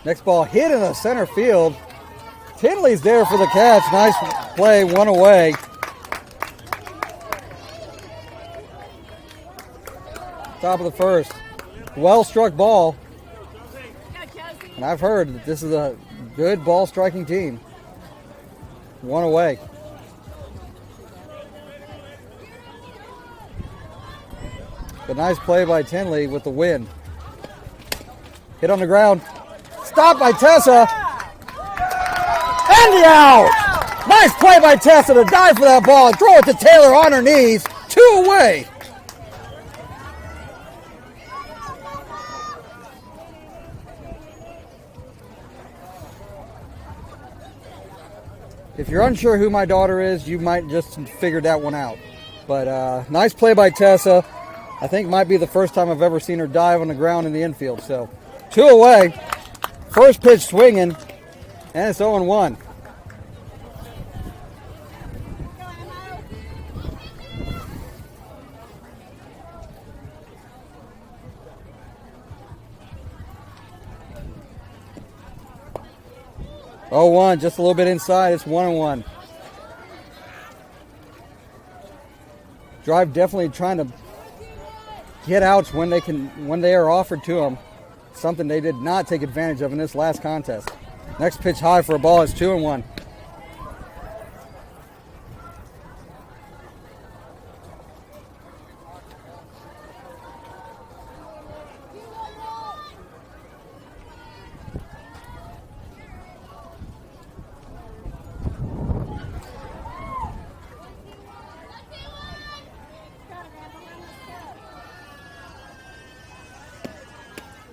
Next ball hit in the center field. Tinley's there for the catch. Nice play, one away. Top of the first. Well struck ball. And I've heard that this is a good ball striking team. One away. A nice play by Tinley with the win. Hit on the ground. Stopped by Tessa. And the out. Nice play by Tessa to dive for that ball and throw it to Taylor on her knees. 2 away. If you're unsure who my daughter is, you might just figure that one out. But nice play by Tessa. I think might be the first time I've ever seen her dive on the ground in the infield. So 2 away. First pitch swinging, and it's 0-1. Oh, 1, just a little bit inside. It's 1-1. Drive definitely trying to get outs when they are offered to them. Something they did not take advantage of in this last contest. Next pitch high for a ball is 2-1.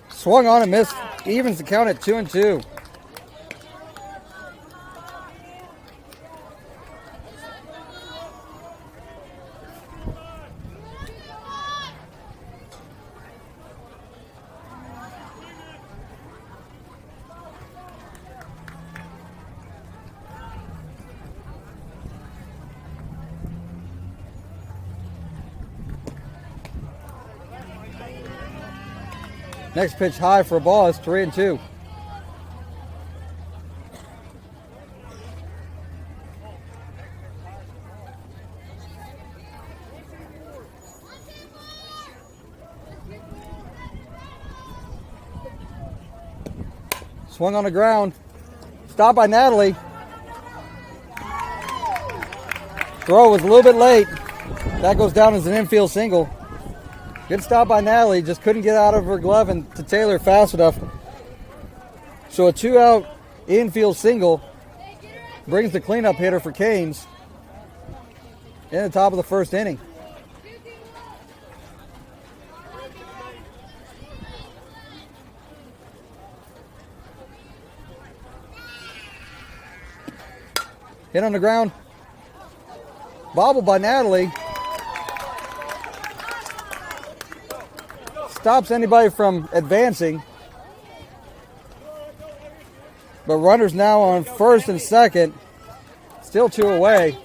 Swung on and missed. Evens the count at 2-2. Next pitch high for a ball is 3-2. Swung on the ground. Stopped by Natalie. Throw was a little bit late. That goes down as an infield single. Good stop by Natalie, just couldn't get out of her glove and to Taylor fast enough. So a 2-out infield single brings the cleanup hitter for Canes in the top of the first inning. Hit on the ground. Bobbled by Natalie. Stops anybody from advancing. But runners now on first and second. Still 2 away.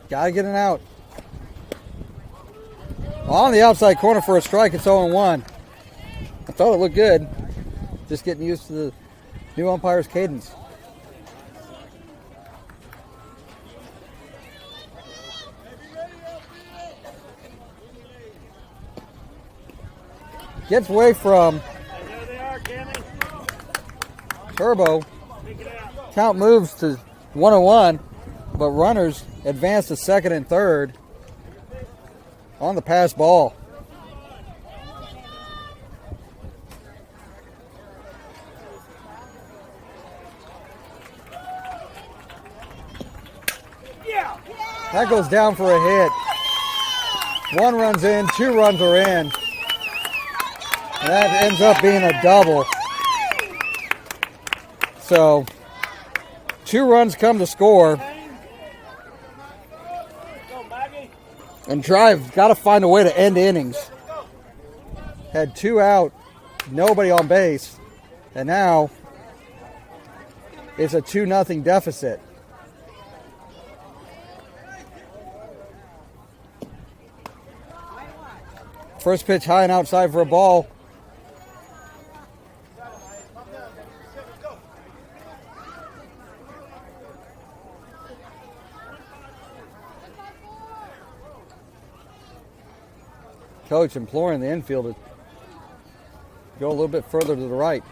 Gotta get an out. On the outside corner for a strike, it's 0-1. I thought it looked good. Just getting used to the new umpire's cadence. Gets away from Turbo. Count moves to 1-1, but runners advance to second and third on the pass ball. That goes down for a hit. 1 run's in, 2 runs are in. And that ends up being a double. So 2 runs come to score. And Drive got to find a way to end innings. Had 2 out, nobody on base. And now it's a 2-0 deficit. First pitch high and outside for a ball. Coach imploring the infield to go a little bit further to the right.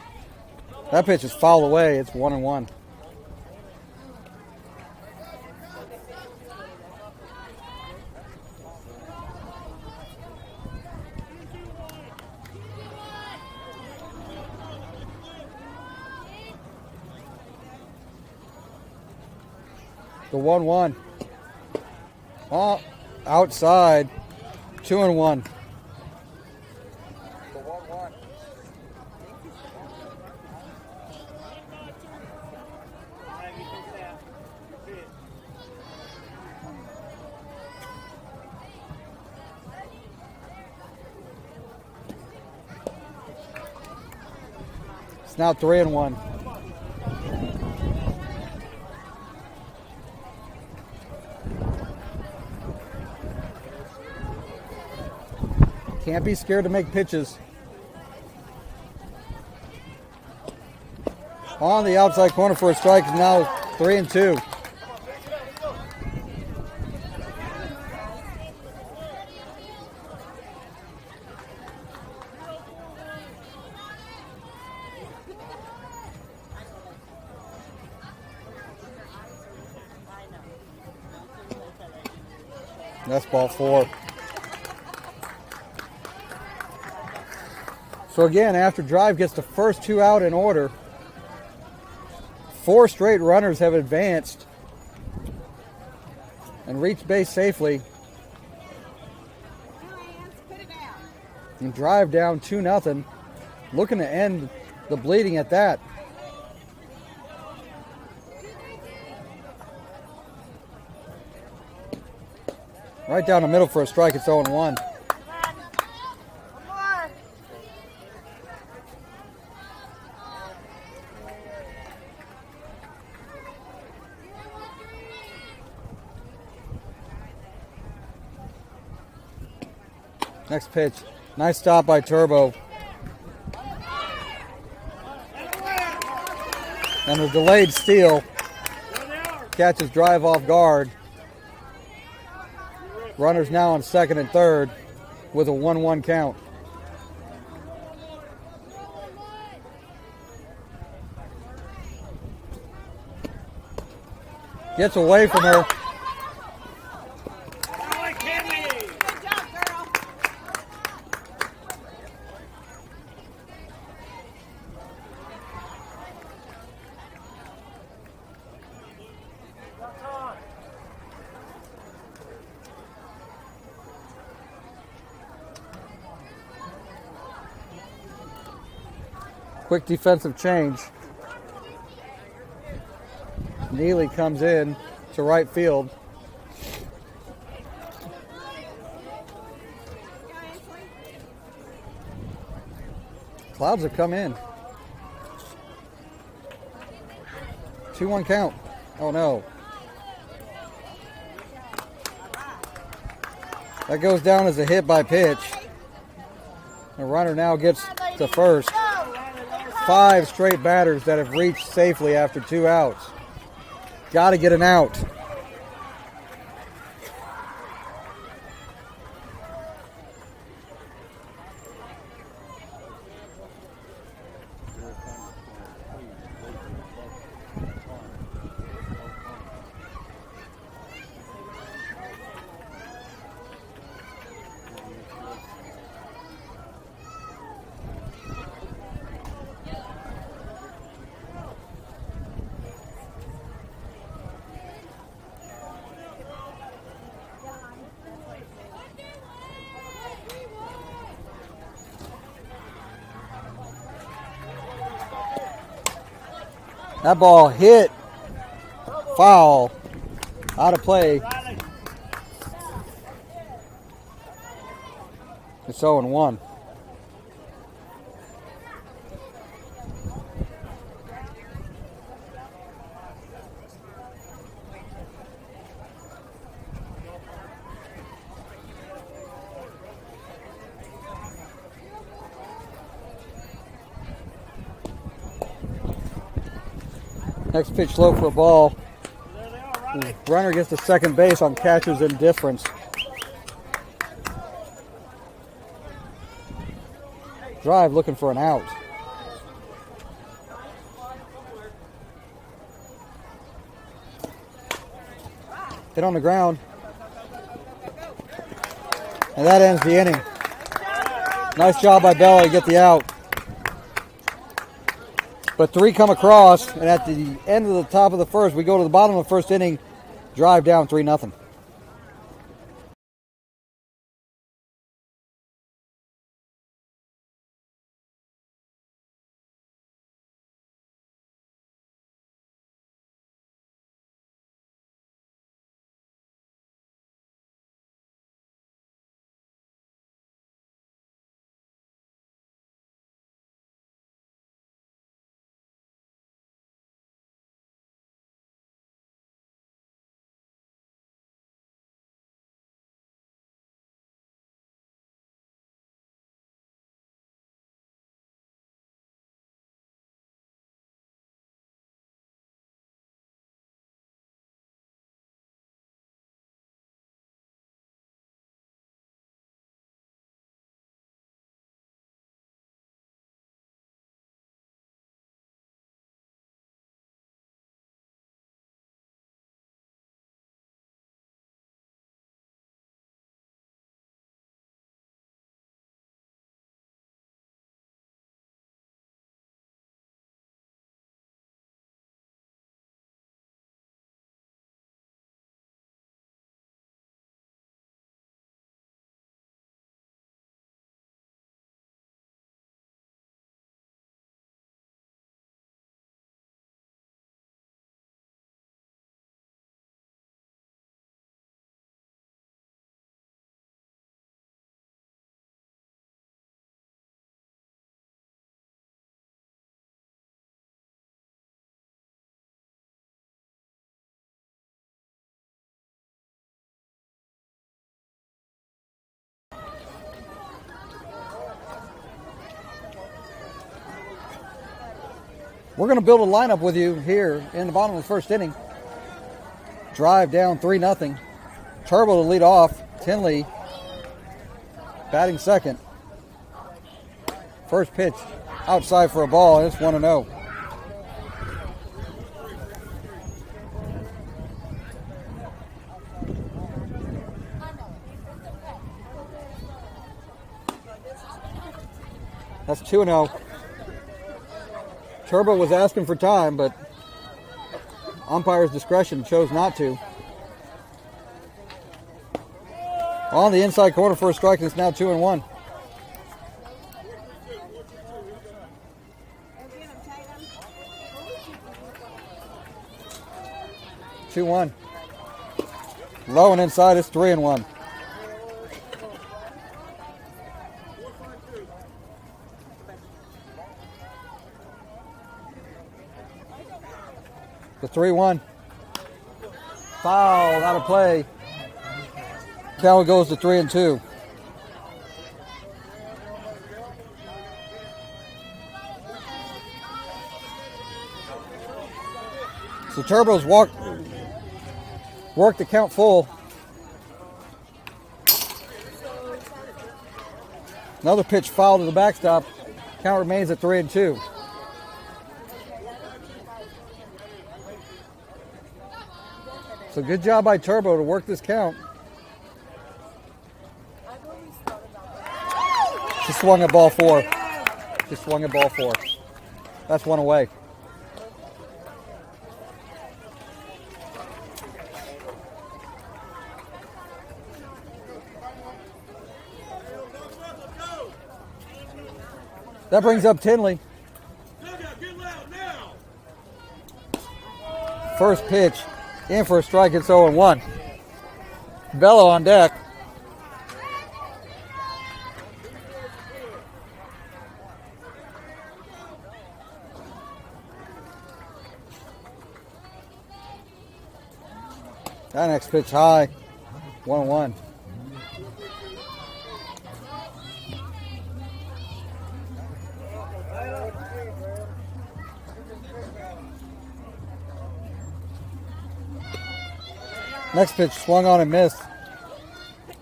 That pitch is fouled away. It's 1-1. The 1-1. Oh, outside. 2-1. It's now 3-1. Can't be scared to make pitches. On the outside corner for a strike is now 3-2. That's ball 4. So again, after Drive gets the first 2 out in order, 4 straight runners have advanced and reached base safely. And Drive down 2-0, looking to end the bleeding at that. Right down the middle for a strike, it's 0-1. Next pitch, nice stop by Turbo. And a delayed steal catches Drive off guard. Runners now on second and third with a 1-1 count. Gets away from her. Quick defensive change. Neely comes in to right field. Clouds have come in. 2-1 count. Oh no. That goes down as a hit by pitch. The runner now gets to first. 5 straight batters that have reached safely after 2 outs. Got to get an out. That ball hit, foul, out of play. It's 0-1. Next pitch low for a ball. Runner gets to second base on catcher's indifference. Drive looking for an out. Hit on the ground. And that ends the inning. Nice job by Bella to get the out. But 3 come across, and at the end of the top of the first, we go to the bottom of the first inning, drive down 3-0. We're going to build a lineup with you here in the bottom of the first inning. Drive down 3-0. Turbo to lead off. Tinley batting second. First pitch outside for a ball. It's 1-0. That's 2-0. Turbo was asking for time, but umpire's discretion chose not to. On the inside corner for a strike, and it's now 2-1. Low and inside, it's 3-1. The 3-1. Foul, out of play. Now it goes to 3-2. So Turbo's worked the count full. Another pitch foul to the backstop. Count remains at 3-2. So good job by Turbo to work this count. Just swung at ball 4. That's one away. That brings up Tinley. First pitch. In for a strike, it's 0-1. Bello on deck. That next pitch high. 1-1. Next pitch swung on and missed.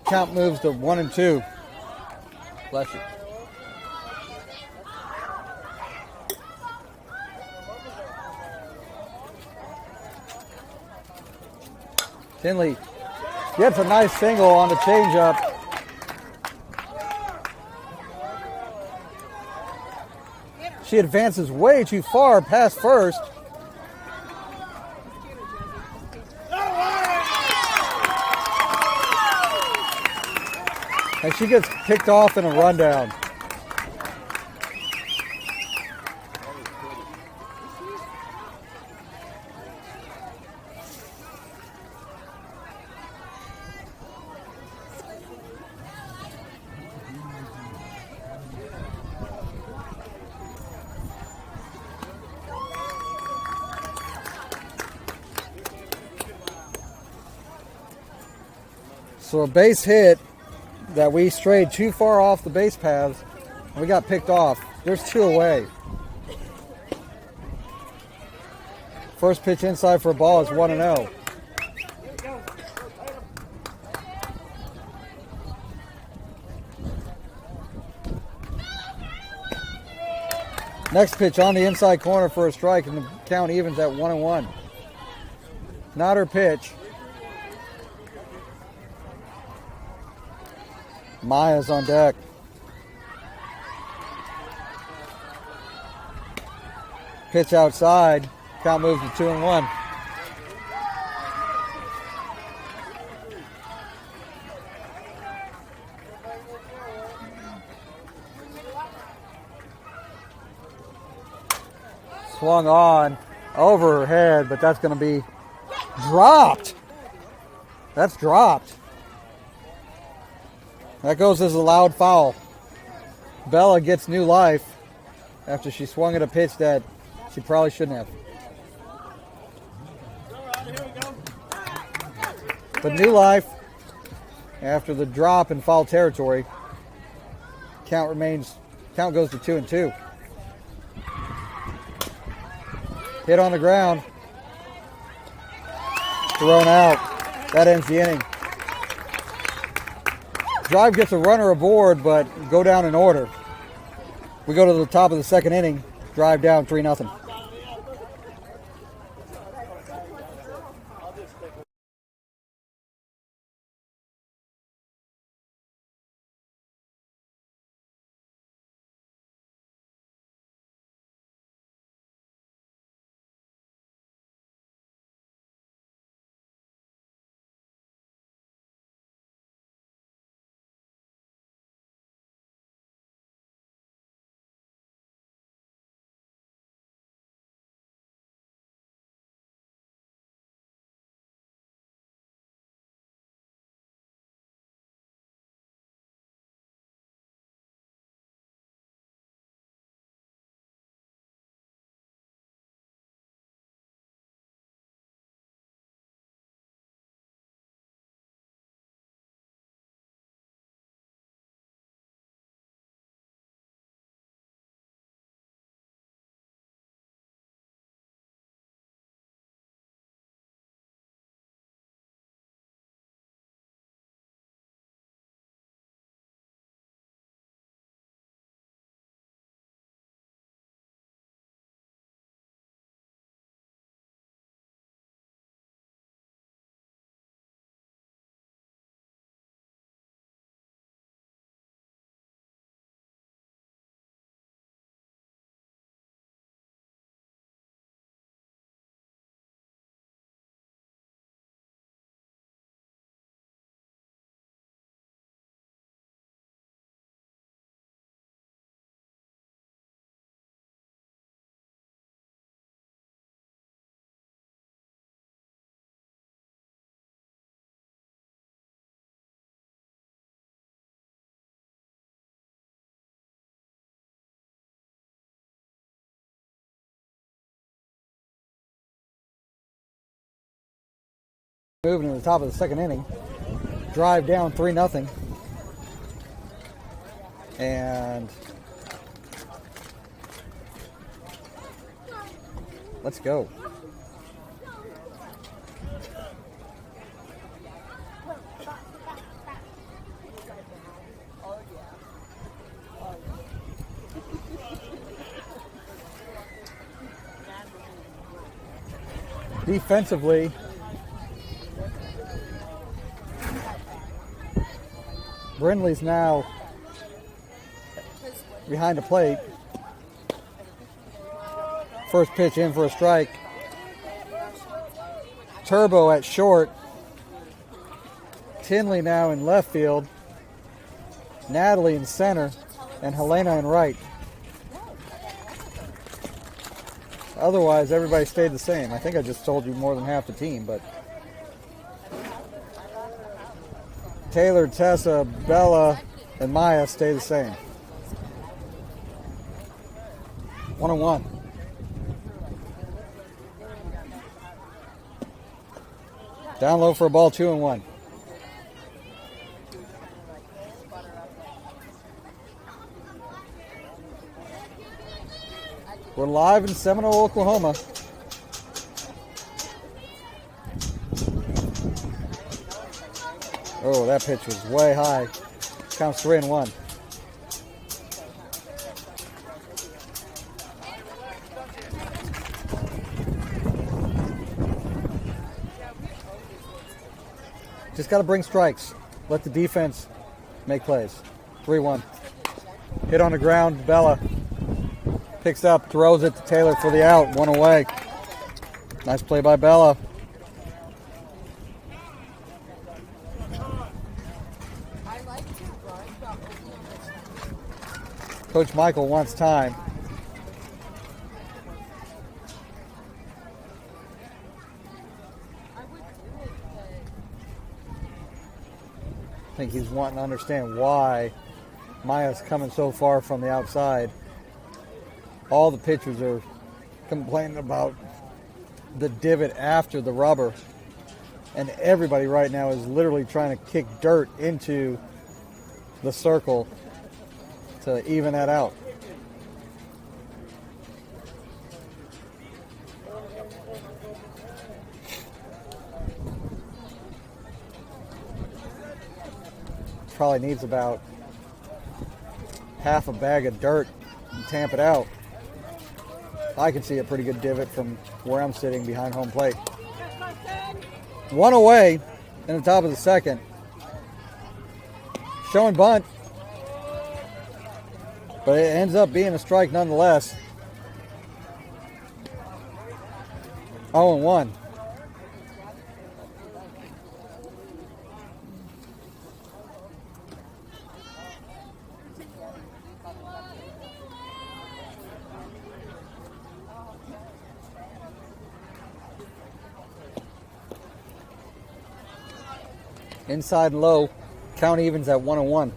Count moves to 1-2. Bless you. Tinley gets a nice single on the changeup. She advances way too far past first. And she gets picked off in a rundown. So a base hit that we strayed too far off the base paths and we got picked off. There's 2 away. First pitch inside for a ball is 1-0. Next pitch on the inside corner for a strike, and the count evens at 1-1. Not her pitch. Maya's on deck. Pitch outside. Count moves to 2-1. Swung on over her head, but that's going to be dropped. That's dropped. That goes as a loud foul. Bella gets new life after she swung at a pitch that she probably shouldn't have. But new life after the drop in foul territory. Count goes to 2-2. Hit on the ground. Thrown out. That ends the inning. Drive gets a runner aboard, but go down in order. We go to the top of the second inning. Drive down 3-0. Moving to the top of the second inning. Drive down 3-0. And let's go. defensively, Brindley's now behind the plate. First pitch in for a strike. Turbo at short. Tinley now in left field. Natalie in center. And Helena in right. Otherwise, everybody stayed the same. I think I just told you more than half the team, but Taylor, Tessa, Bella, and Maya stay the same. 1-1. Down low for a ball, 2-1. We're live in Seminole, Oklahoma. Oh, that pitch was way high. Counts 3-1. Just got to bring strikes. Let the defense make plays. 3-1. Hit on the ground, Bella. Picks up, throws it to Taylor for the out. 1 away. Nice play by Bella. Coach Michael wants time. I think he's wanting to understand why Maya's coming so far from the outside. All the pitchers are complaining about the divot after the rubber. And everybody right now is literally trying to kick dirt into the circle to even that out. Probably needs about half a bag of dirt and tamp it out. I can see a pretty good divot from where I'm sitting behind home plate. 1 away in the top of the second. Showing bunt. But it ends up being a strike nonetheless. 0-1. Inside and low, count evens at 1-1.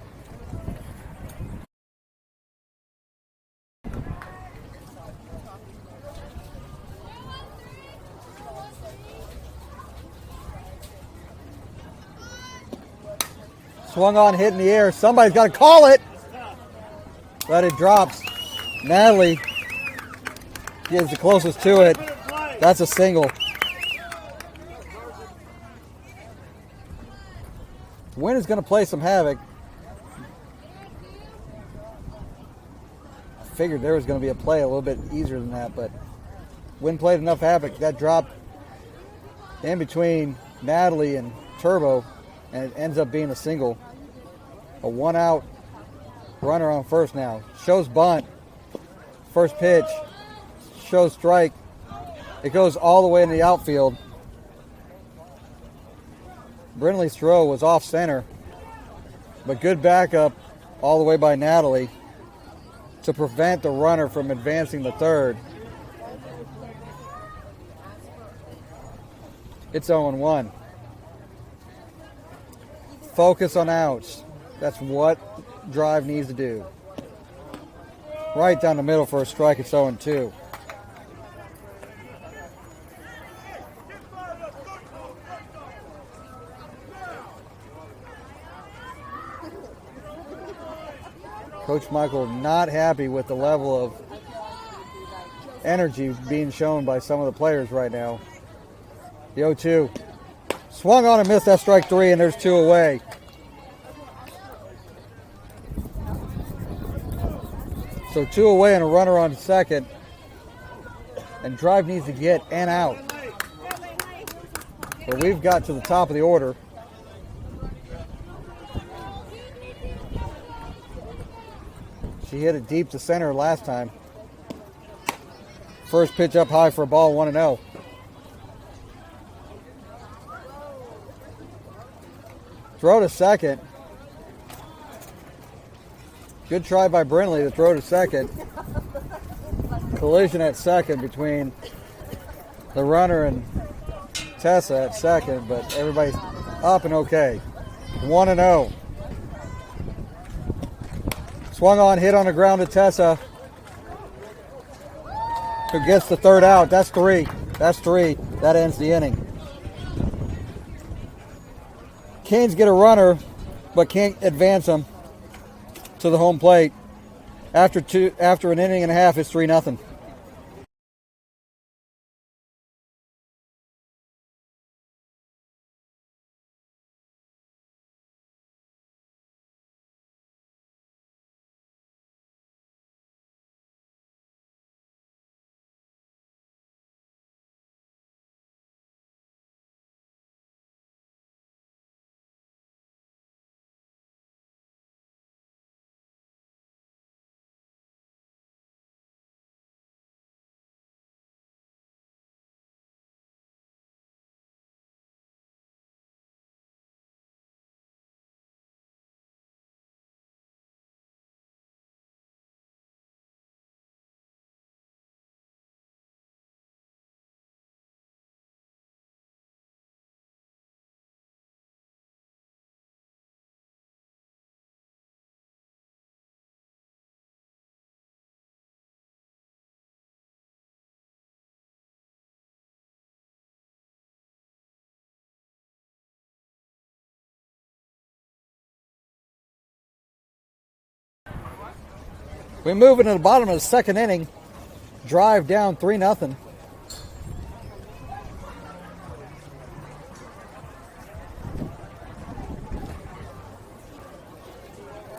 Swung on, hit in the air. Somebody's got to call it. But it drops. Natalie gets the closest to it. That's a single. Wind is going to play some havoc. I figured there was going to be a play a little bit easier than that, but Wind played enough havoc. That dropped in between Natalie and Turbo, and it ends up being a single. A 1-out runner on first now. Shows bunt. First pitch. Shows strike. It goes all the way in the outfield. Brindley's throw was off center, but good backup all the way by Natalie to prevent the runner from advancing to third. It's 0-1. Focus on outs. That's what Drive needs to do. Right down the middle for a strike. It's 0-2. Coach Michael not happy with the level of energy being shown by some of the players right now. The 0-2. Swung on and missed that strike 3, and there's 2 away. So 2 away and a runner on second. And Drive needs to get an out. But we've got to the top of the order. She hit it deep to center last time. First pitch up high for a ball, 1-0. Throw to second. Good try by Brindley to throw to second. Collision at second between the runner and Tessa at second, but everybody's up and okay. 1-0. Swung on, hit on the ground to Tessa, who gets the third out. That's three. That ends the inning. Canes get a runner, but can't advance them to the home plate. After an inning and a half, it's 3-0. We move into the bottom of the second inning. Drive down 3-0.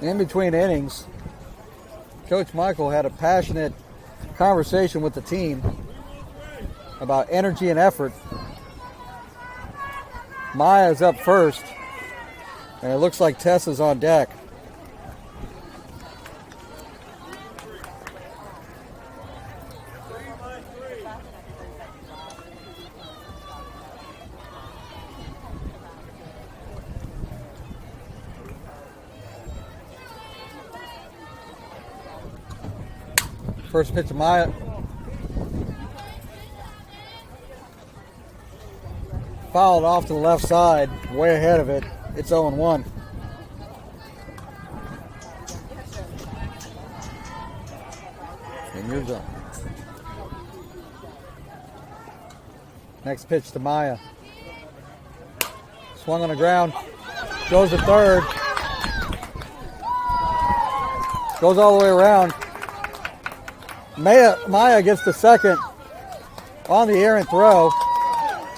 In between innings, Coach Michael had a passionate conversation with the team about energy and effort. Maya's up first, and it looks like Tessa's on deck. First pitch to Maya. Fouled off to the left side, way ahead of it. It's 0-1. In your zone. Next pitch to Maya. Swung on the ground. Goes to third. Goes all the way around. Maya gets to second on the errant throw,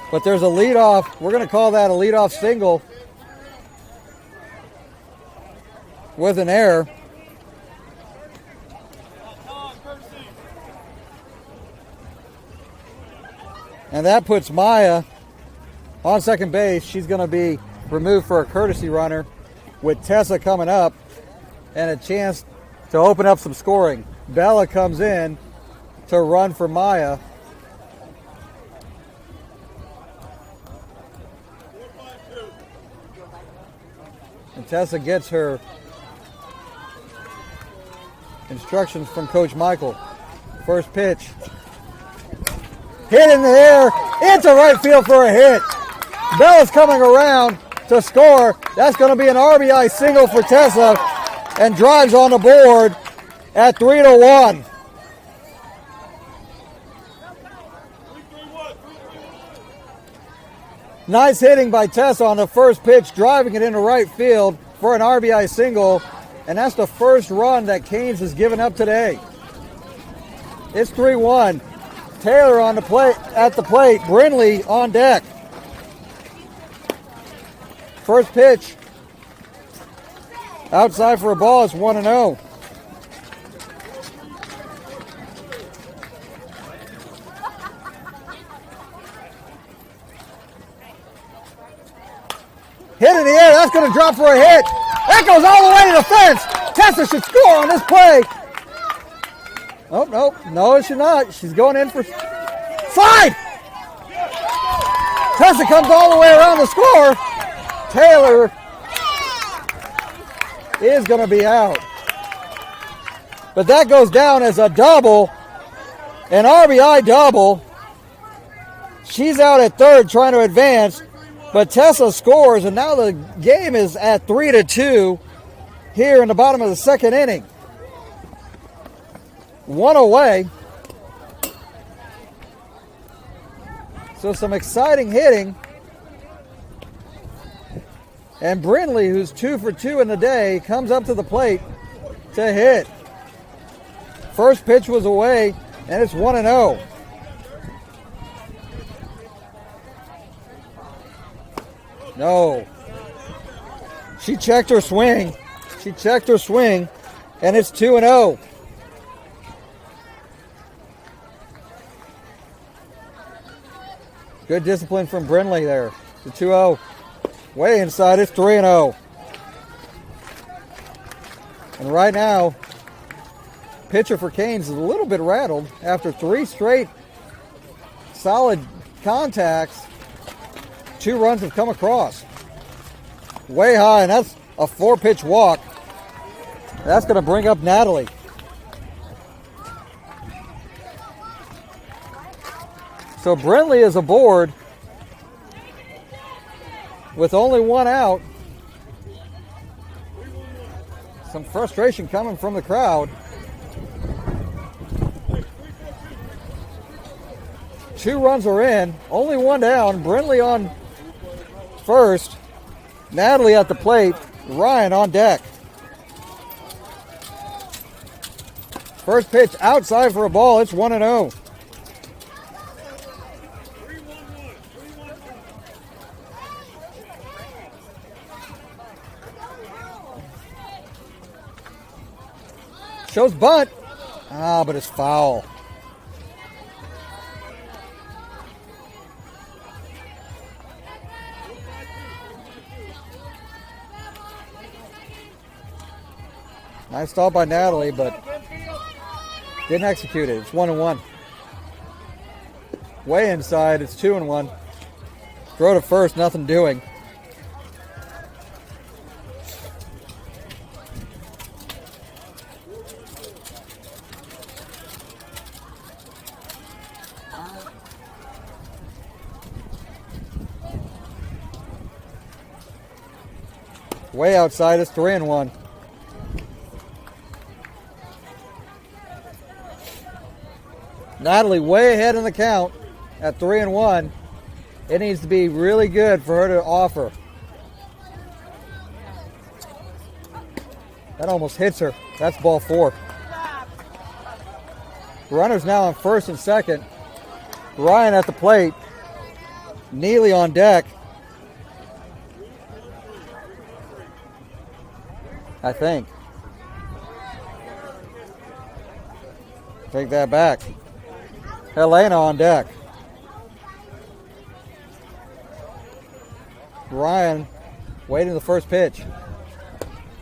but there's a leadoff. We're going to call that a leadoff single with an error. And that puts Maya on second base. She's going to be removed for a courtesy runner with Tessa coming up and a chance to open up some scoring. Bella comes in to run for Maya. And Tessa gets her instructions from Coach Michael. First pitch. Hit in the air. It's a right field for a hit. Bella's coming around to score. That's going to be an RBI single for Tessa and drives on the board at 3-1. Nice hitting by Tessa on the first pitch, driving it into right field for an RBI single, and that's the first run that Canes has given up today. It's 3-1. Taylor on the plate at the plate, Brindley on deck. First pitch outside for a ball. It's 1-0. Hit in the air. That's going to drop for a hit. That goes all the way to the fence. Tessa should score on this play. Oh, no. No, it should not. She's going in for slide. Tessa comes all the way around the score. Taylor is going to be out. But that goes down as a double, an RBI double. She's out at third trying to advance, but Tessa scores, and now the game is at 3-2 here in the bottom of the second inning. One away. So some exciting hitting. And Brindley, who's 2 for 2 in the day, comes up to the plate to hit. First pitch was away, and it's 1-0. No. She checked her swing. And it's 2-0. Good discipline from Brindley there. The 2-0. Way inside, it's 3-0. And right now, pitcher for Canes is a little bit rattled after 3 straight solid contacts. 2 runs have come across. Way high, and that's a 4-pitch walk. That's going to bring up Natalie. So Brindley is aboard with only 1 out. Some frustration coming from the crowd. 2 runs are in, only 1 down. Brindley on first. Natalie at the plate. Ryan on deck. First pitch outside for a ball. It's 1-0. Shows bunt. But it's foul. Nice stop by Natalie, but didn't execute it. It's 1-1. Way inside, it's 2-1. Throw to first, nothing doing. Way outside, it's 3-1. Natalie way ahead in the count at 3-1. It needs to be really good for her to offer. That almost hits her. That's ball 4. Runners now on first and second. Ryan at the plate. Neely on deck. I think. Take that back. Helena on deck. Ryan waiting the first pitch.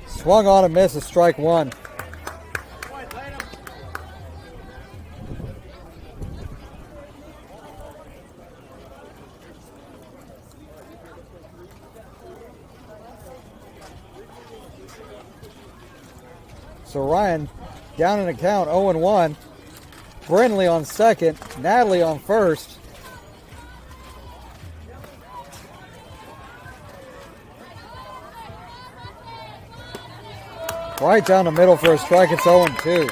Swung on and missed. Strike 1. So Ryan down in the count, 0-1. Brindley on second, Natalie on first. Right down the middle for a strike, it's 0-2.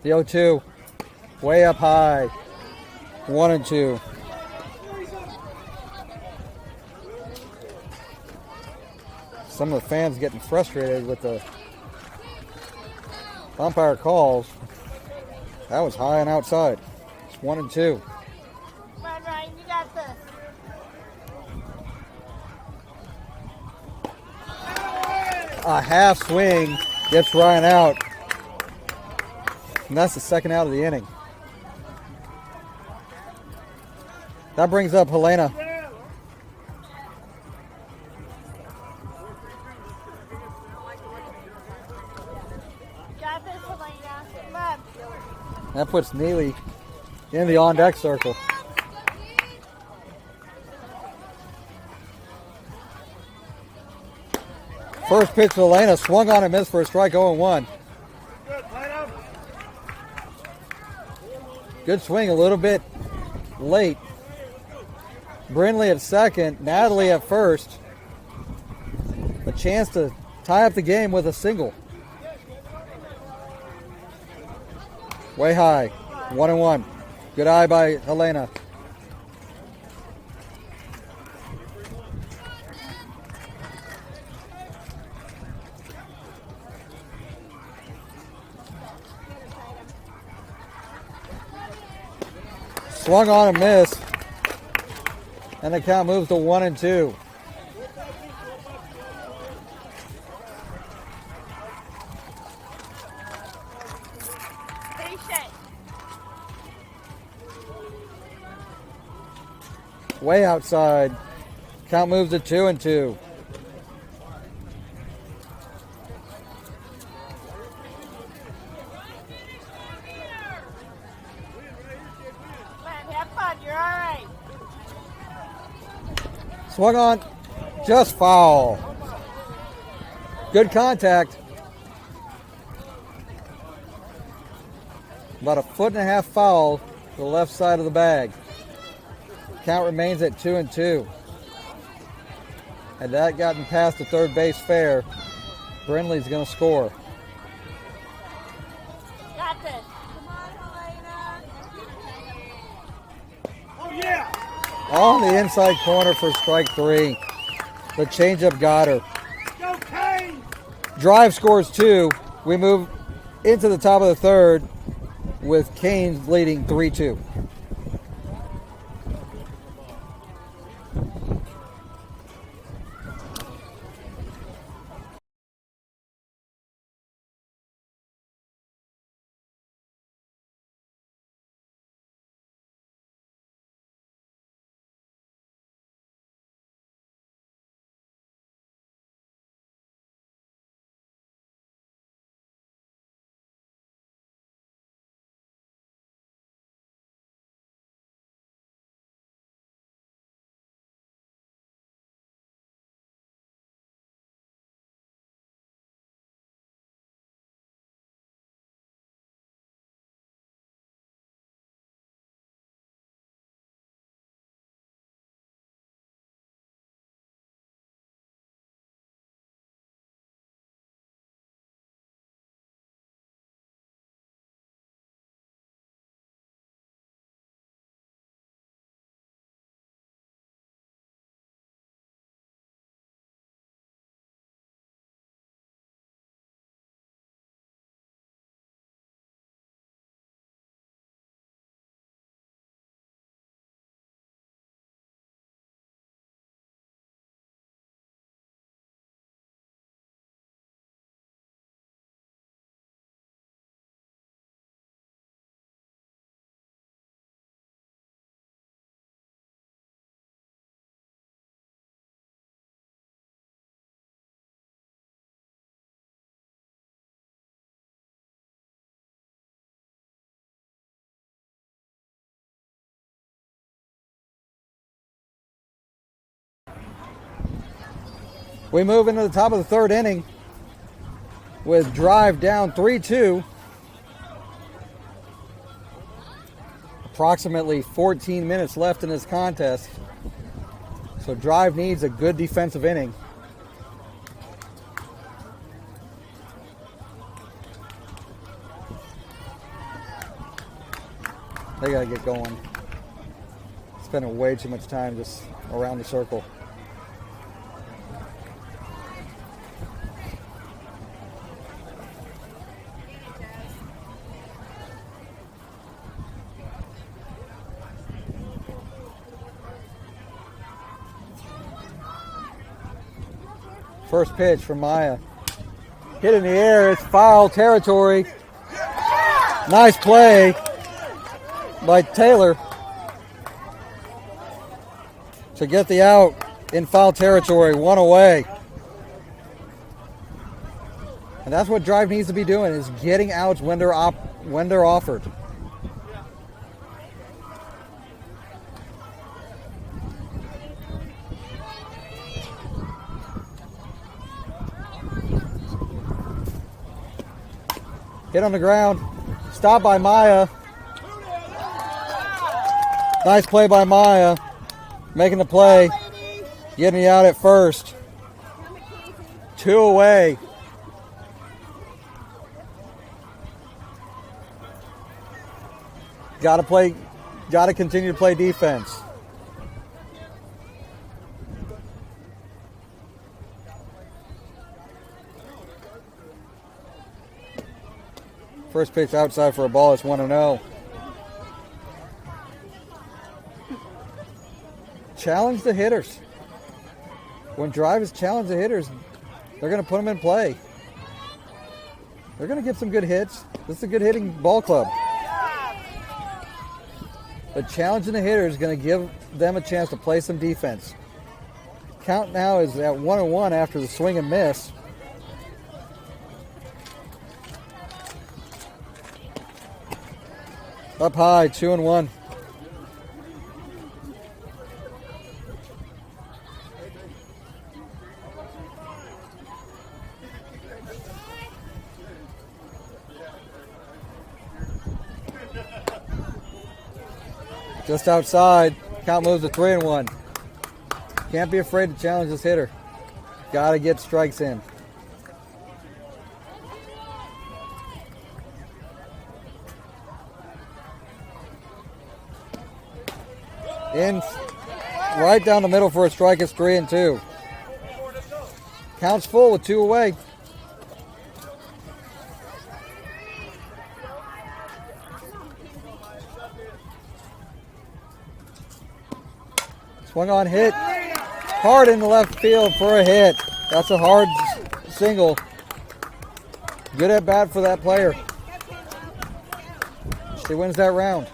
The 0-2, way up high, 1-2. Some of the fans getting frustrated with the umpire calls. That was high and outside. It's 1-2. Come on, Ryan, you got this. a half swing, gets Ryan out. And that's the second out of the inning. That brings up Helena. Got this, Helena. Come on. That puts Neely in the on-deck circle. First pitch to Helena, swung on and missed for a strike, 0-1. Good swing, a little bit late. Brindley at second, Natalie at first. A chance to tie up the game with a single. Way high, 1-1. Good eye by Helena. Swung on and missed. And the count moves to 1-2. Way outside. Count moves to 2-2. Have fun. You're all right. Swung on, just foul. Good contact. About 1.5 foot foul to the left side of the bag. Count remains at 2-2. Had that gotten past the third base fair, Brindley's going to score. Got this. Come on, Helena. Oh, yeah. On the inside corner for strike 3. The changeup got her. Go, Kane. Drive scores 2. We move into the top of the third with Kane leading 3-2. We move into the top of the third inning with Drive down 3-2. Approximately 14 minutes left in this contest. So Drive needs a good defensive inning. They gotta get going. Spending way too much time just around the circle. First pitch from Maya. Hit in the air. It's foul territory. Nice play by Taylor to get the out in foul territory. One away. And that's what Drive needs to be doing, is getting outs when they're offered. Hit on the ground. Stop by Maya. Nice play by Maya. Making the play. Getting me out at first. 2 away. Got to continue to play defense. First pitch outside for a ball. It's 1-0. Challenge the hitters. When Drive has challenged the hitters, they're going to put them in play. They're going to get some good hits. This is a good hitting ball club. But challenging the hitters is going to give them a chance to play some defense. Count now is at 1-1 after the swing and miss. Up high, 2-1. Just outside. Count moves to 3-1. Can't be afraid to challenge this hitter. Got to get strikes in. In right down the middle for a strike. It's 3-2. Counts full with 2 away. Swung on, hit hard in the left field for a hit. That's a hard single. Good at bat for that player. She wins that round.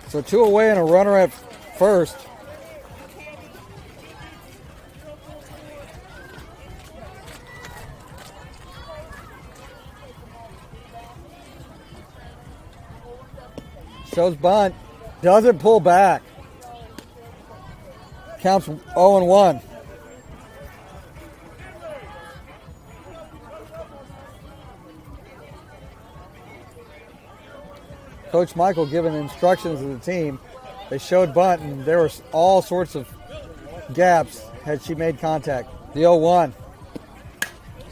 So 2 away and a runner at first. Shows bunt. Doesn't pull back. Counts 0-1. Coach Michael giving instructions to the team. They showed bunt, and there were all sorts of gaps had she made contact. The 0-1.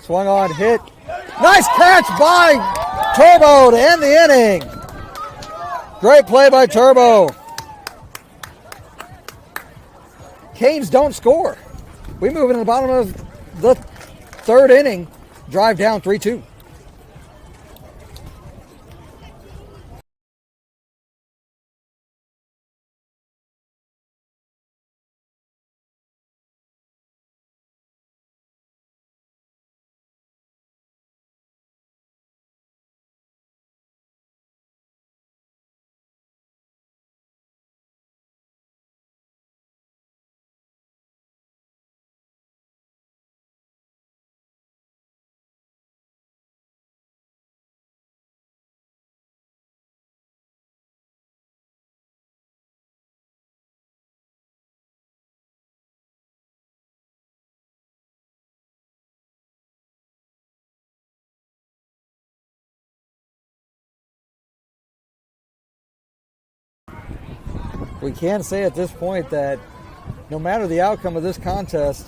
Swung on, hit. Nice catch by Turbo to end the inning. Great play by Turbo. Canes don't score. We move into the bottom of the 3rd inning. Drive down 3-2. We can say at this point that no matter the outcome of this contest,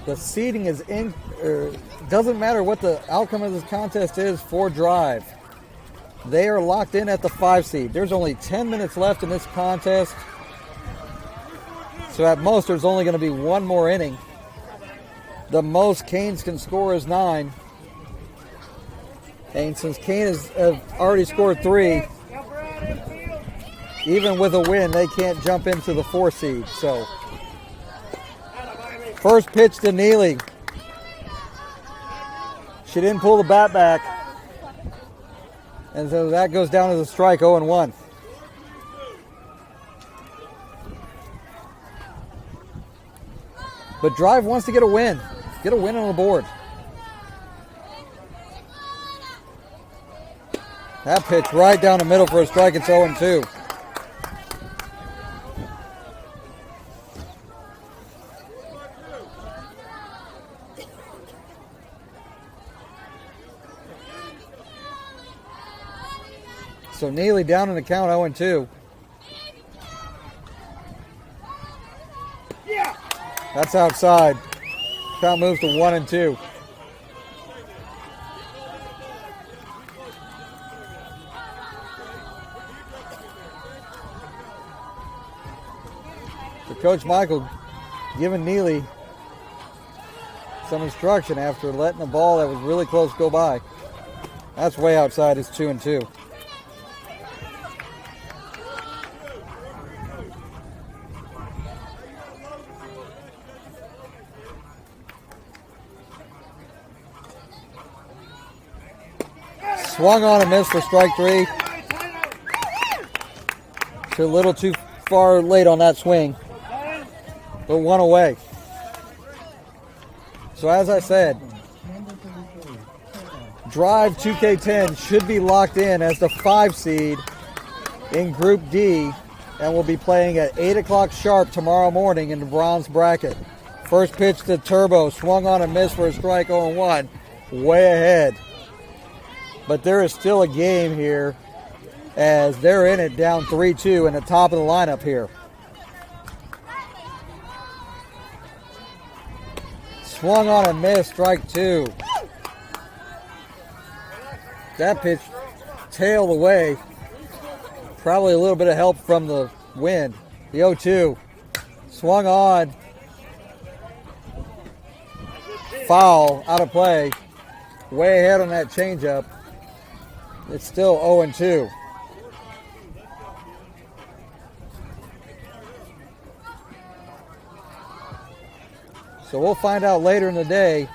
the seeding is in. Doesn't matter what the outcome of this contest is for Drive. They are locked in at the 5 seed. There's only 10 minutes left in this contest. So at most, there's only going to be 1 more inning. The most Canes can score is 9. And since Canes have already scored 3, even with a win, they can't jump into the 4 seed. So First pitch to Neely. She didn't pull the bat back. And so that goes down as a strike, 0-1. But Drive wants to get a win. Get a win on the board. That pitch right down the middle for a strike. It's 0-2. So Neely down in the count, 0-2. Yeah. That's outside. Count moves to 1-2. So Coach Michael giving Neely some instruction after letting the ball that was really close go by. That's way outside. It's 2-2. Swung on and missed for strike 3. She's a little too far late on that swing. But 1 away. So as I said, Drive 2K10 should be locked in as the 5 seed in Group D and will be playing at 8 o'clock sharp tomorrow morning in the bronze bracket. First pitch to Turbo, swung on and missed for a strike, 0-1. Way ahead. But there is still a game here as they're in it down 3-2 in the top of the lineup here. Swung on and missed, strike 2. That pitch tailed away. Probably a little bit of help from the wind. The 0-2. Swung on. Foul, out of play. Way ahead on that changeup. It's still 0-2. So we'll find out later in the day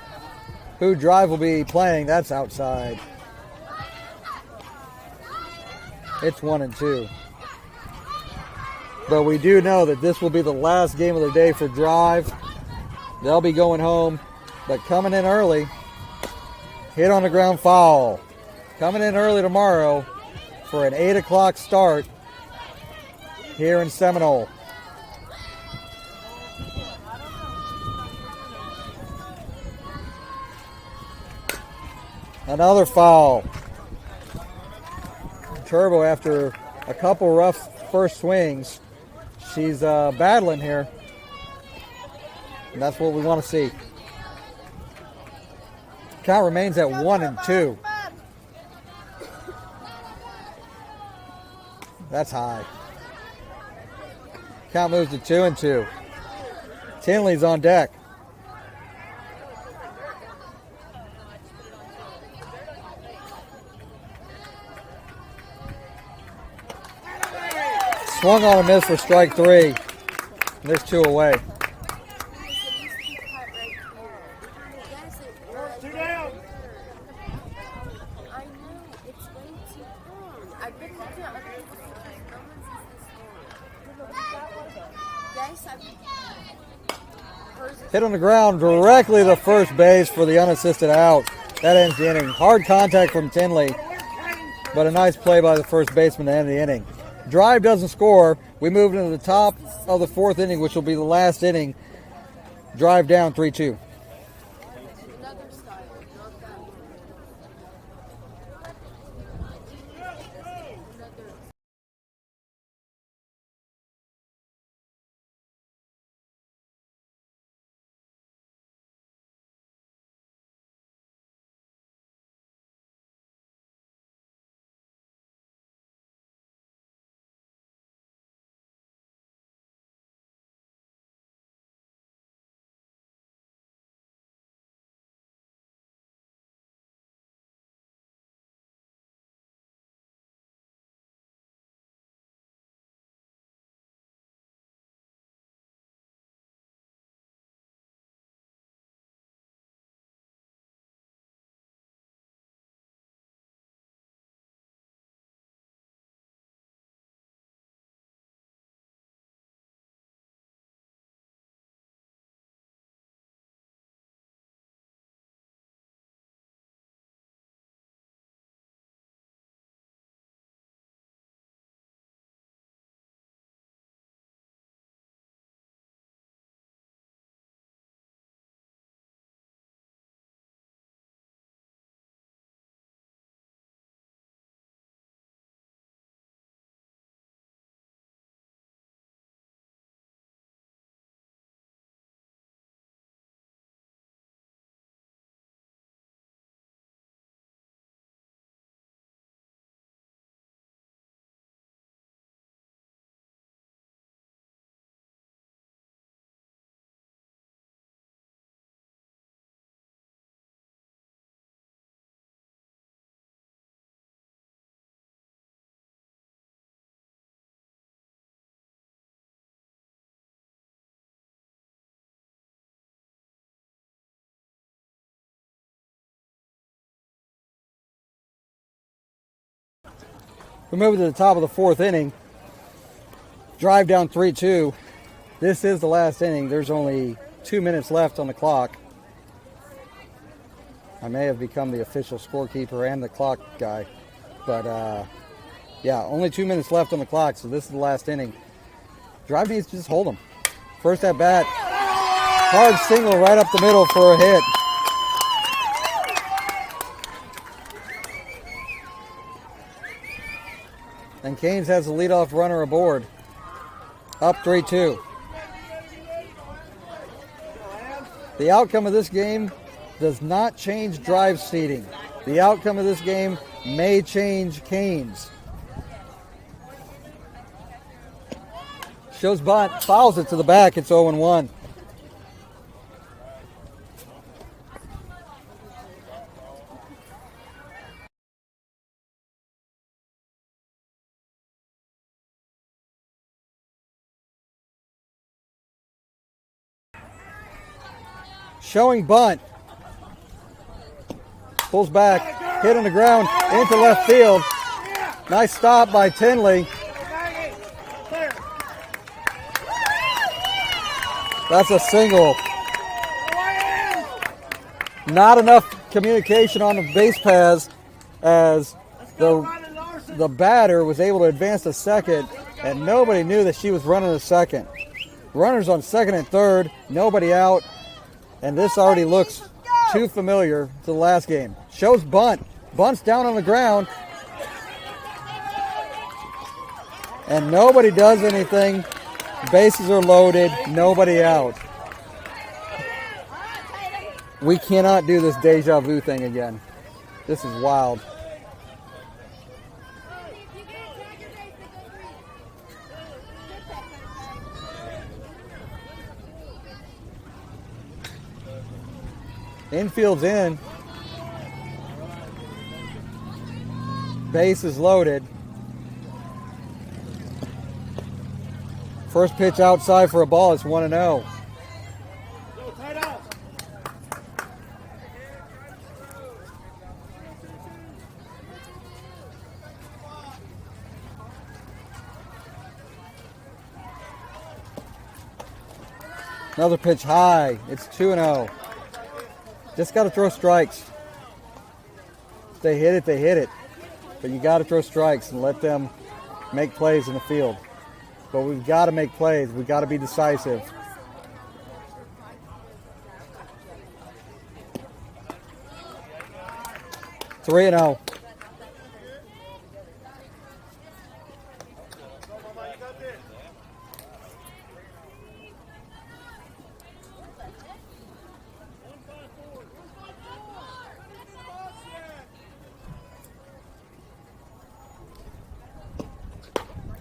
who Drive will be playing. That's outside. It's 1-2. But we do know that this will be the last game of the day for Drive. They'll be going home, but coming in early. Hit on the ground, foul. Coming in early tomorrow for an 8 o'clock start here in Seminole. Another foul. Turbo, after a couple rough first swings, she's battling here. And that's what we want to see. Count remains at 1-2. That's high. Count moves to 2-2. Tinley's on deck. Swung on a miss for strike 3. And there's 2 away. Two down. I know, it's way too long. I bet you can't understand because no one sees this long. Yes, hers is Hit on the ground directly to first base for the unassisted out. That ends the inning. Hard contact from Tinley, but a nice play by the first baseman to end the inning. Drive doesn't score. We move into the top of the 4th inning, which will be the last inning. Drive down 3-2. We move to the top of the 4th inning. Drive down 3-2. This is the last inning. There's only 2 minutes left on the clock. I may have become the official scorekeeper and the clock guy. But, yeah, only 2 minutes left on the clock, so this is the last inning. Drive needs to just hold them. First at bat. Hard single right up the middle for a hit. And Canes has the leadoff runner aboard. Up 3-2. The outcome of this game does not change Drive seeding. The outcome of this game may change Canes. Shows bunt, fouls it to the back. It's 0-1. Showing bunt. Pulls back, hit on the ground, into left field. Nice stop by Tinley. That's a single. Not enough communication on the base paths as the batter was able to advance to second, and nobody knew that she was running to second. Runners on second and third, nobody out. And this already looks too familiar to the last game. Shows bunt. Bunt's down on the ground. And nobody does anything. Bases are loaded. Nobody out. We cannot do this deja vu thing again. This is wild. Infield's in. Base is loaded. First pitch outside for a ball. It's 1-0. Another pitch high. It's 2-0. Just got to throw strikes. If they hit it, they hit it. But you got to throw strikes and let them make plays in the field. But we've got to make plays. We've got to be decisive. Three and 0.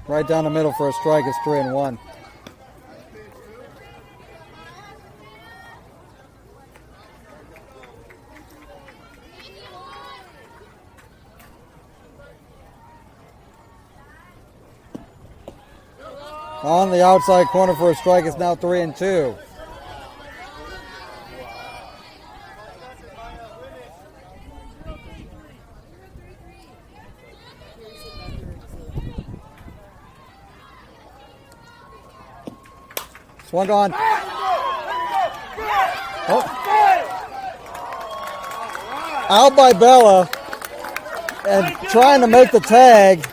Right down the middle for a strike. It's 3-1. On the outside corner for a strike. It's now 3-2. Swung on. Oh. Out by Bella. And trying to make the tag.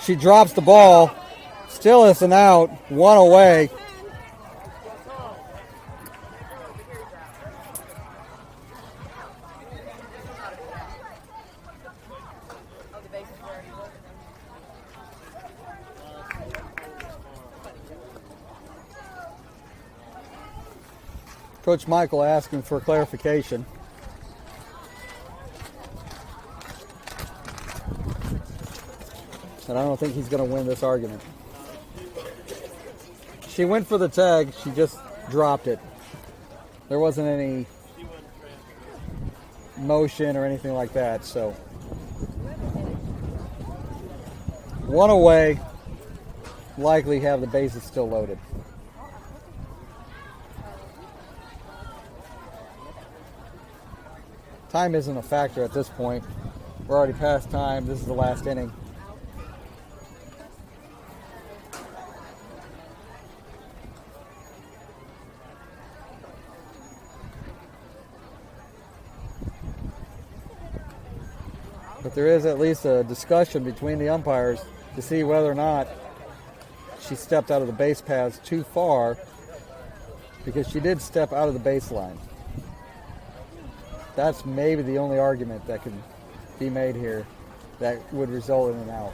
She drops the ball. Still is an out. One away. Coach Michael asking for clarification. And I don't think he's going to win this argument. She went for the tag. She just dropped it. There wasn't any motion or anything like that. So one away. Likely have the bases still loaded. Time isn't a factor at this point. We're already past time. This is the last inning. But there is at least a discussion between the umpires to see whether or not she stepped out of the base paths too far, because she did step out of the baseline. That's maybe the only argument that could be made here that would result in an out.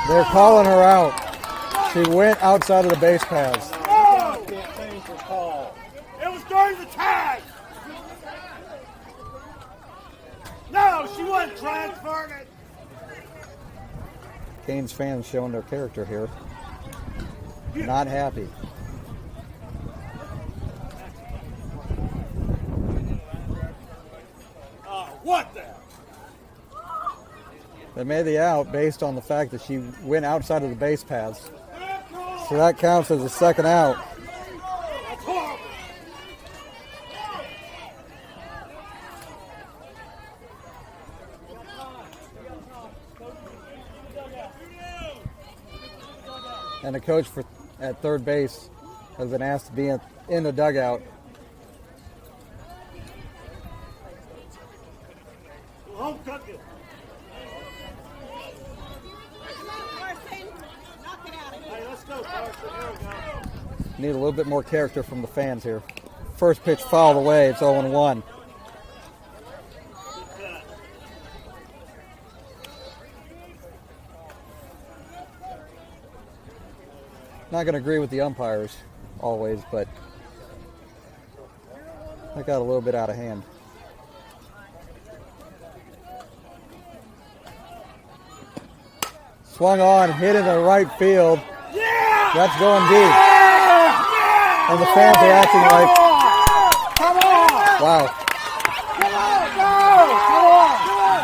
They're calling her out. She went outside of the base paths. Oh! It was during the tag. No, she wasn't transferring it. Canes fans showing their character here. Not happy. What the? They made the out based on the fact that she went outside of the base paths. So that counts as a second out. That's horrible. And the coach at third base has been asked to be in the dugout. Home cooking. Hey, let's go, Carson. Here we go. Need a little bit more character from the fans here. First pitch fouled away. It's 0-1. Not going to agree with the umpires always, but that got a little bit out of hand. Swung on, hit in the right field. Yeah! That's going deep. Yeah! And the fans are acting like, Come on! wow, Come on! Go! Come on! Come on!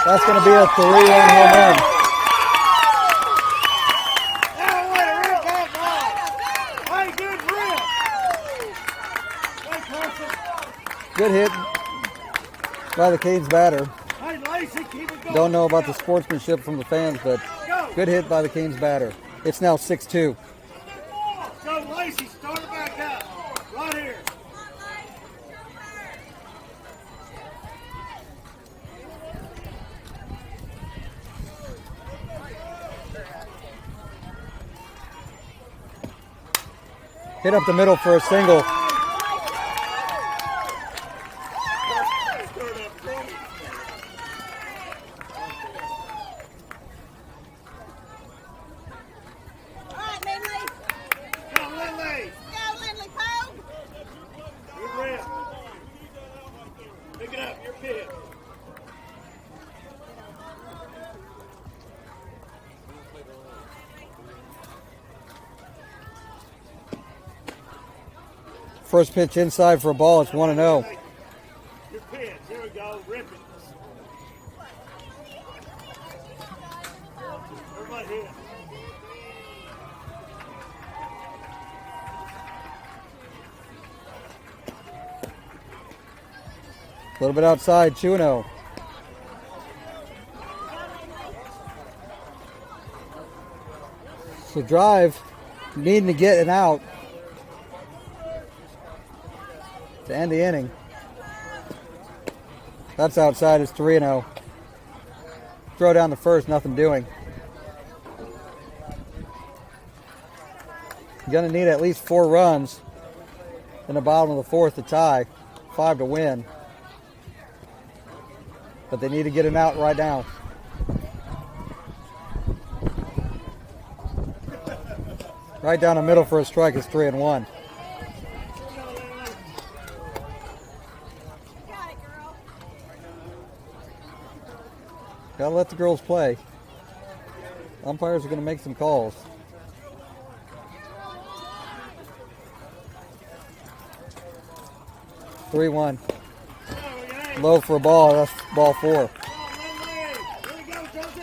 that's going to be a 3-run home run. Now, way to rip that ball. Hey, good rip. Hey, Carson. Good hit by the Canes batter. Hey, Lacey, keep it going. Don't know about the sportsmanship from the fans, but Go. good hit by the Canes batter. It's now 6-2. Go, Lacey. Start it back up. Right here. Hit up the middle for a single. Alright, Lindley. Go, Lindley. Go, Lindley Pogue. Good rip. Pick it up. Your pitch. First pitch inside for a ball. It's 1-0. Your pitch. Here we go. Rip it. Everybody here. A little bit outside, 2-0. So Drive needing to get an out to end the inning. That's outside. It's 3-0. Throw down the first, nothing doing. Going to need at least 4 runs in the bottom of the fourth to tie, 5 to win. But they need to get an out right now. Right down the middle for a strike is 3-1. Got it, girl. Gotta let the girls play. Umpires are gonna make some calls. Three one. Low for a ball. That's ball 4. Here we go, Josie.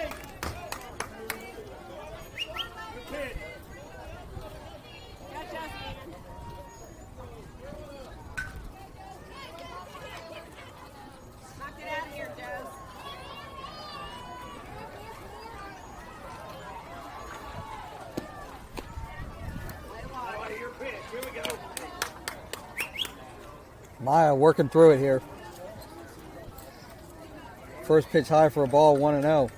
Your pitch. Go, Josie. Knock it out of here, Joe. Maya working through it here. First pitch high for a ball, 1-0.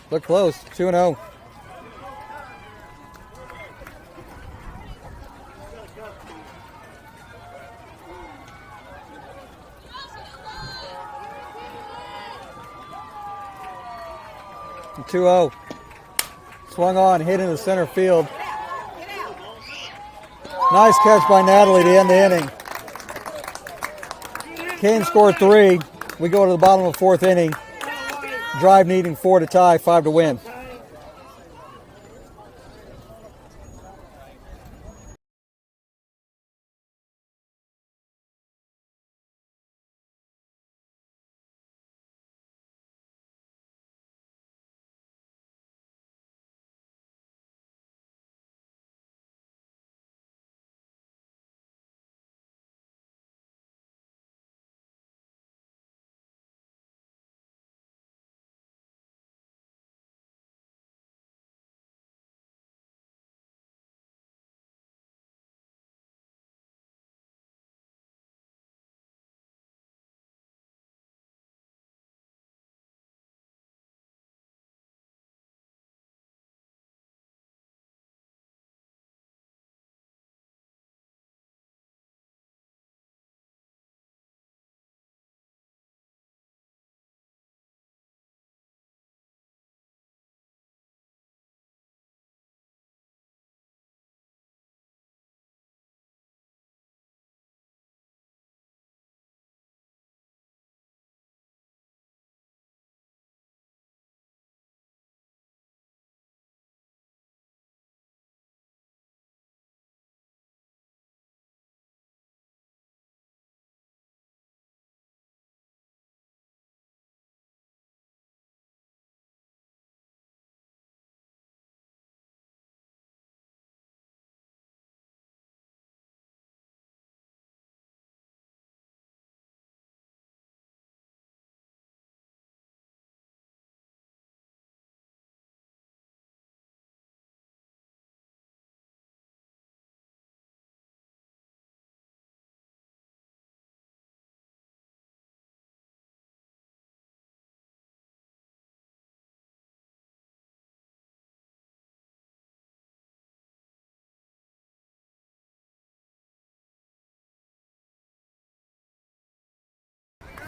Look close, 2-0. And 2-0. Swung on, hit in the center field. Nice catch by Natalie to end the inning. Kane scored 3. We go to the bottom of the 4th inning. Drive needing 4 to tie, 5 to win.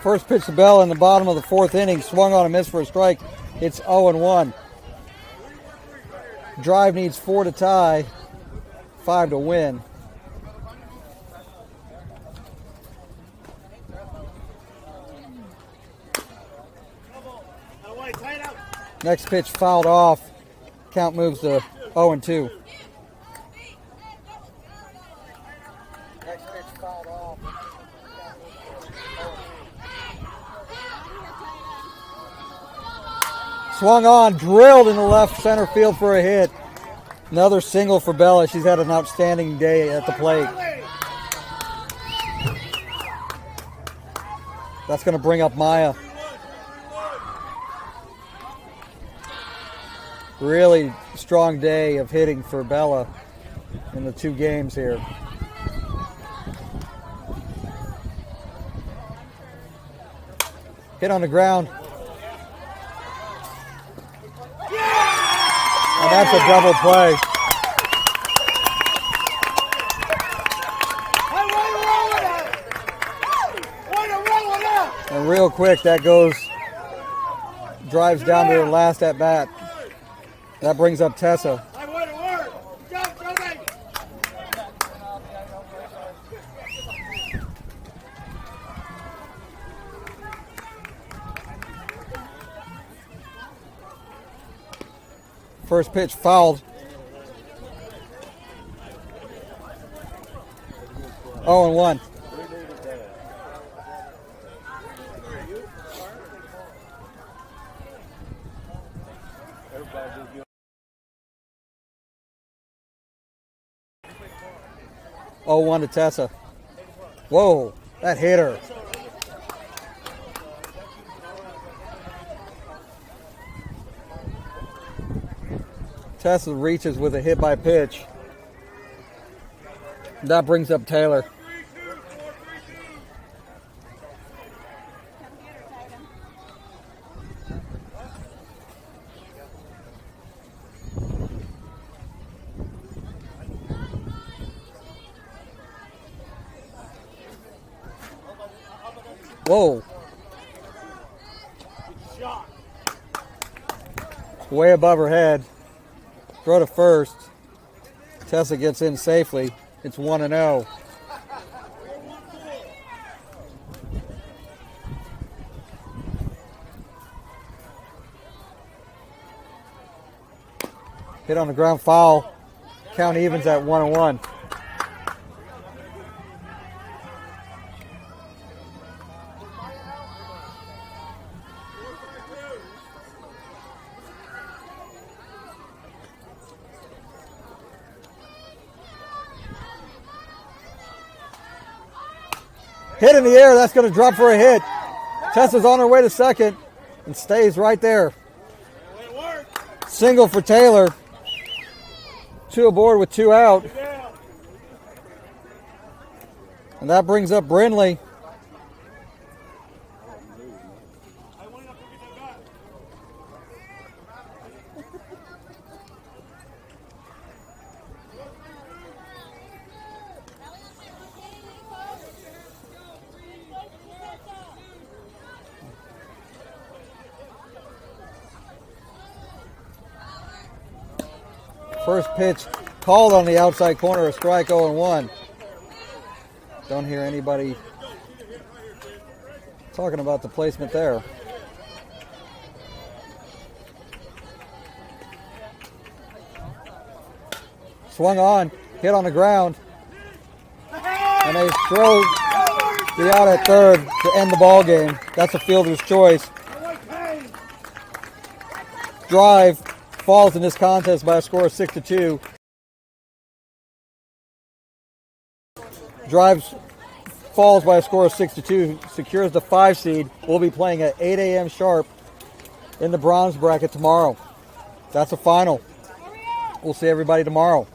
First pitch to Bell in the bottom of the 4th inning. Swung on a miss for a strike. It's 0-1. Drive needs 4 to tie, 5 to win. Next pitch fouled off. Count moves to 0-2. Next pitch fouled off. Swung on, drilled in the left center field for a hit. Another single for Bella. She's had an outstanding day at the plate. That's going to bring up Maya. Really strong day of hitting for Bella in the 2 games here. Hit on the ground. And that's a double play. And real quick, that drives down to the last at bat. That brings up Tessa. First pitch fouled. 0-1. Oh, 1 to Tessa. Whoa, that hit her. Tessa reaches with a hit by pitch. That brings up Taylor. Whoa. Way above her head. Throw to first. Tessa gets in safely. It's 1-0. Hit on the ground, foul. Count evens at 1-1. Hit in the air, that's going to drop for a hit. Tessa's on her way to second and stays right there. Single for Taylor. 2 aboard with 2 out. And that brings up Brindley. First pitch called on the outside corner, a strike 0-1. Don't hear anybody talking about the placement there. Swung on, hit on the ground, and they throw the out at third to end the ball game. That's a fielder's choice. Drive falls in this contest by a score of 6-2. Drives falls by a score of 6-2, secures the 5 seed. We'll be playing at 8 a.m. sharp in the bronze bracket tomorrow. That's a final. We'll see everybody tomorrow.